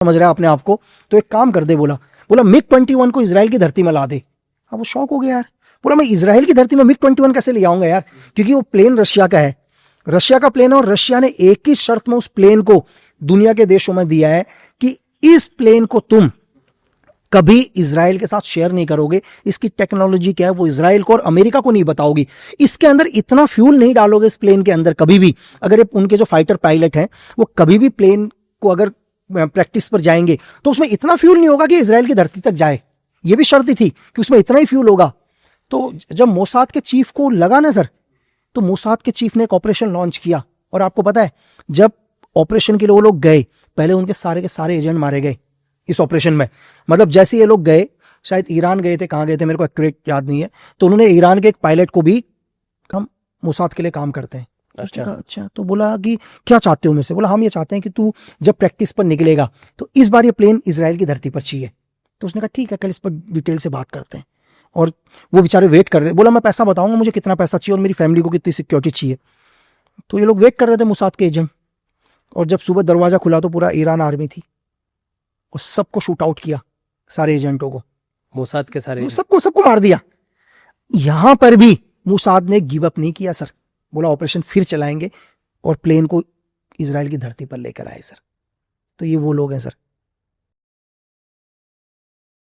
समझ रहा है अपने आप को, तो एक काम कर दे, बोला MiG-21 को इजराइल की धरती में ला दे। अब वो शौक हो गया यार, बोला मैं इजराइल की धरती में MiG-21 कैसे ले आऊंगा यार, क्योंकि वो प्लेन रशिया का है, रशिया का प्लेन है, और रशिया ने एक ही शर्त में उस प्लेन को दुनिया के देशों में दिया है कि इस प्लेन को तुम कभी इजराइल के साथ शेयर नहीं करोगे, इसकी टेक्नोलॉजी क्या है वो इजराइल को और अमेरिका को नहीं बताओगी, इसके अंदर इतना फ्यूल नहीं डालोगे इस प्लेन के अंदर कभी भी, अगर ये उनके जो फाइटर पायलट हैं वो कभी भी प्लेन को अगर प्रैक्टिस पर जाएंगे तो उसमें इतना फ्यूल नहीं होगा कि इजराइल की धरती तक जाए, ये भी शर्त थी कि उसमें इतना ही फ्यूल होगा। तो जब मोसाद के चीफ को लगा ना सर, तो मोसाद के चीफ ने एक ऑपरेशन लॉन्च किया, और आपको पता है जब ऑपरेशन के लिए वो लोग गए, पहले उनके सारे के सारे एजेंट मारे गए इस ऑपरेशन में। मतलब जैसे ये लोग गए, शायद ईरान गए थे, कहाँ गए थे मेरे को एक्यूरेट याद नहीं है, तो उन्होंने ईरान के एक पायलट को भी, हम मोसाद के लिए काम करते हैं, उसने कहा अच्छा, तो बोला कि क्या चाहते हो मेरे से, बोला हम ये चाहते हैं कि तू जब प्रैक्टिस पर निकलेगा तो इस बार ये प्लेन इजराइल की धरती पर चाहिए। तो उसने कहा ठीक है, कल इस पर डिटेल से बात करते हैं। और वो बेचारे वेट कर रहे, बोला मैं पैसा बताऊंगा मुझे कितना पैसा चाहिए और मेरी फैमिली को कितनी सिक्योरिटी चाहिए। तो ये लोग वेट कर रहे थे मोसाद के एजेंट, और जब सुबह दरवाजा खुला तो पूरा ईरान आर्मी थी और सबको शूट आउट किया, सारे एजेंटों को, मोसाद के सारे सबको मार दिया। यहां पर भी मोसाद ने गिव अप नहीं किया सर, बोला ऑपरेशन फिर चलाएंगे और प्लेन को इजराइल की धरती पर लेकर आए सर। तो ये वो लोग हैं सर